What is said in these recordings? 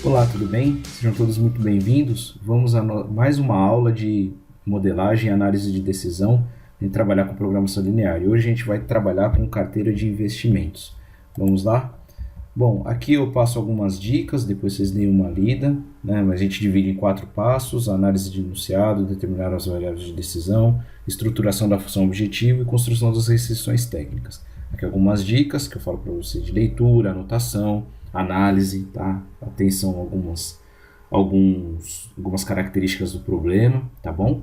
Olá, tudo bem? Sejam todos muito bem-vindos. Vamos a mais uma aula de modelagem e análise de decisão em trabalhar com programação linear. E hoje a gente vai trabalhar com carteira de investimentos. Vamos lá? Bom, aqui eu passo algumas dicas, depois vocês deem uma lida, né? Mas a gente divide em 4 passos: análise de enunciado, determinar as variáveis de decisão, estruturação da função objetivo e construção das restrições técnicas. Aqui algumas dicas que eu falo para você de leitura, anotação, análise, tá? Atenção a algumas características do problema, tá bom?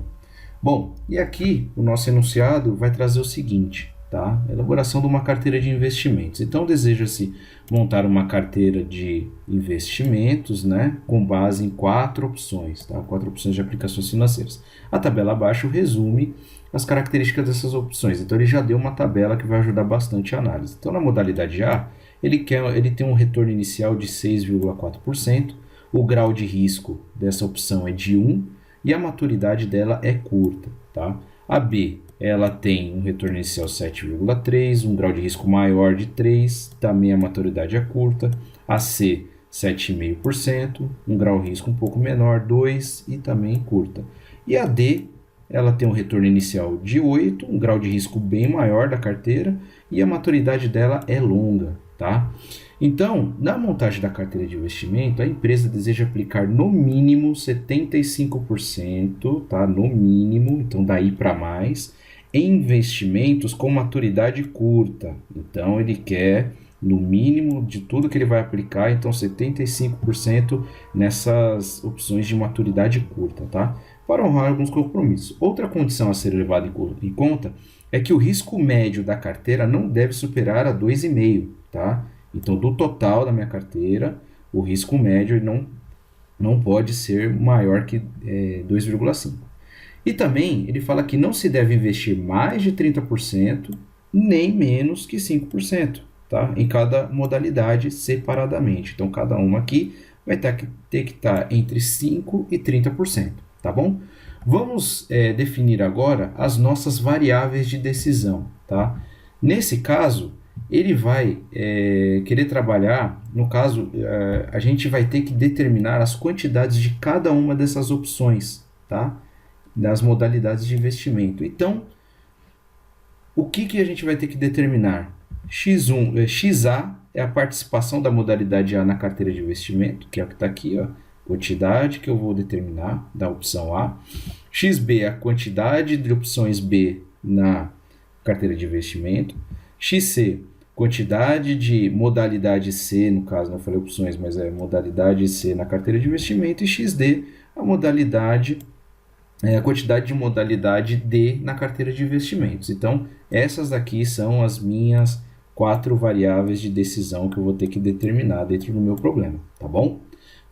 Bom, e aqui o nosso enunciado vai trazer o seguinte, tá? Elaboração de uma carteira de investimentos. Então, deseja-se montar uma carteira de investimentos, né, com base em 4 opções, tá? 4 opções de aplicações financeiras. A tabela abaixo resume as características dessas opções. Então, ele já deu uma tabela que vai ajudar bastante a análise. Então, na modalidade A, ele tem um retorno inicial de 6,4%, o grau de risco dessa opção é de 1 e a maturidade dela é curta, tá? A B, ela tem um retorno inicial 7,3, um grau de risco maior de 3, também a maturidade é curta. A C, 7,5%, um grau de risco um pouco menor, 2 e também curta. E a D, ela tem um retorno inicial de 8, um grau de risco bem maior da carteira e a maturidade dela é longa, tá? Então, na montagem da carteira de investimento, a empresa deseja aplicar no mínimo 75%, tá? No mínimo, então daí para mais, em investimentos com maturidade curta. Então, ele quer no mínimo de tudo que ele vai aplicar, então 75% nessas opções de maturidade curta, tá? Para honrar alguns compromissos. Outra condição a ser levada em conta é que o risco médio da carteira não deve superar a 2,5, tá? Então, do total da minha carteira, o risco médio não pode ser maior que 2,5. E também ele fala que não se deve investir mais de 30%, nem menos que 5%, tá? Em cada modalidade separadamente. Então, cada uma aqui vai ter que estar entre 5% e 30%, tá bom? Vamos definir agora as nossas variáveis de decisão, tá? Nesse caso, ele vai querer trabalhar, no caso, a gente vai ter que determinar as quantidades de cada uma dessas opções, tá? Das modalidades de investimento. Então, o que a gente vai ter que determinar? XA é a participação da modalidade A na carteira de investimento, que é o que está aqui, ó, quantidade que eu vou determinar da opção A. XB é a quantidade de opções B na carteira de investimento. XC, quantidade de modalidade C, no caso, não falei opções, mas é modalidade C na carteira de investimento. E XD, a quantidade de modalidade D na carteira de investimentos. Então, essas daqui são as minhas 4 variáveis de decisão que eu vou ter que determinar dentro do meu problema, tá bom?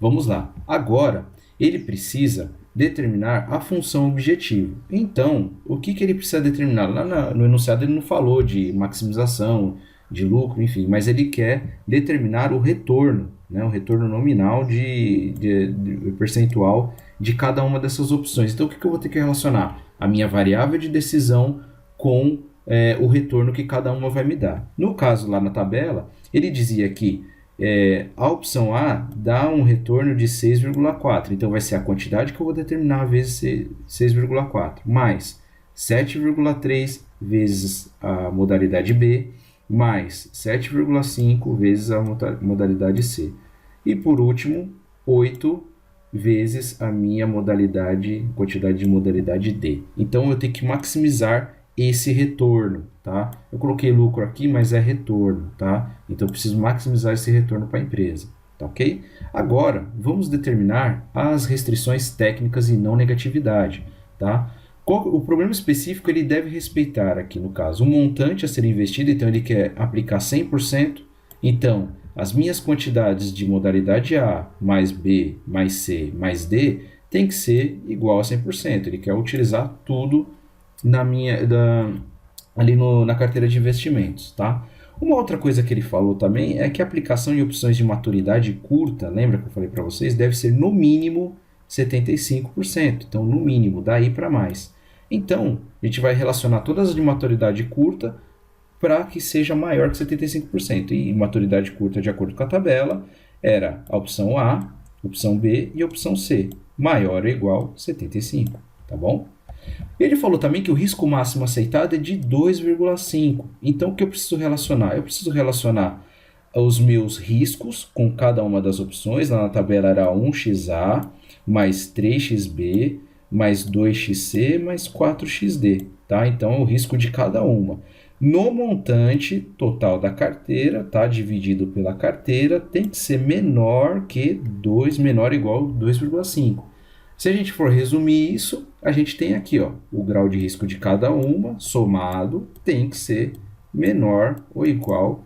Vamos lá. Agora, ele precisa determinar a função objetivo. Então, o que ele precisa determinar? Lá no enunciado ele não falou de maximização, de lucro, enfim, mas ele quer determinar o retorno, né? O retorno nominal de percentual de cada uma dessas opções. Então, o que eu vou ter que relacionar? A minha variável de decisão com o retorno que cada uma vai me dar. No caso, lá na tabela, ele dizia que a opção A dá um retorno de 6,4, então vai ser a quantidade que eu vou determinar vezes 6,4, mais 7,3 vezes a modalidade B, mais 7,5 vezes a modalidade C. E por último, 8 vezes a minha quantidade de modalidade D. Então eu tenho que maximizar esse retorno, tá? Eu coloquei lucro aqui, mas é retorno, tá? Então eu preciso maximizar esse retorno para a empresa, tá ok? Agora, vamos determinar as restrições técnicas e não negatividade, tá? O problema específico ele deve respeitar aqui, no caso, o montante a ser investido, então ele quer aplicar 100%, então as minhas quantidades de modalidade A, mais B, mais C, mais D, tem que ser igual a 100%, ele quer utilizar tudo ali na carteira de investimentos, tá? Uma outra coisa que ele falou também é que a aplicação em opções de maturidade curta, lembra que eu falei para vocês, deve ser no mínimo 75%, então no mínimo, daí para mais. Então, a gente vai relacionar todas as de maturidade curta para que seja maior que 75%. E maturidade curta, de acordo com a tabela, era a opção A, opção B e opção C, maior ou igual a 75, tá bom? Ele falou também que o risco máximo aceitado é de 2,5. Então, o que eu preciso relacionar? Eu preciso relacionar os meus riscos com cada uma das opções. Lá na tabela era 1xa, mais 3xb, mais 2xc, mais 4xd. Tá? Então, é o risco de cada uma. No montante total da carteira, tá? Dividido pela carteira, tem que ser menor ou igual a 2,5. Se a gente for resumir isso, a gente tem aqui, ó, o grau de risco de cada uma, somado, tem que ser menor ou igual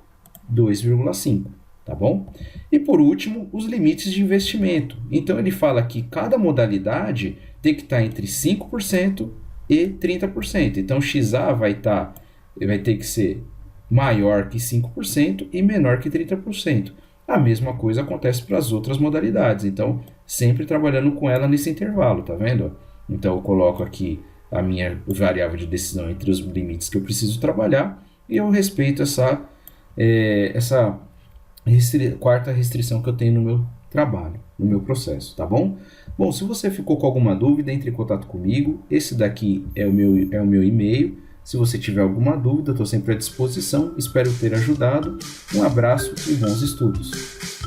a 2,5, tá bom? E por último, os limites de investimento. Então ele fala que cada modalidade tem que estar entre 5% e 30%. Então XA vai ter que ser maior que 5% e menor que 30%. A mesma coisa acontece para as outras modalidades, então sempre trabalhando com ela nesse intervalo, tá vendo? Então eu coloco aqui a minha variável de decisão entre os limites que eu preciso trabalhar e eu respeito essa quarta restrição que eu tenho no meu trabalho, no meu processo, tá bom? Bom, se você ficou com alguma dúvida, entre em contato comigo. Esse daqui é o meu e-mail. Se você tiver alguma dúvida, estou sempre à disposição. Espero ter ajudado. Um abraço e bons estudos.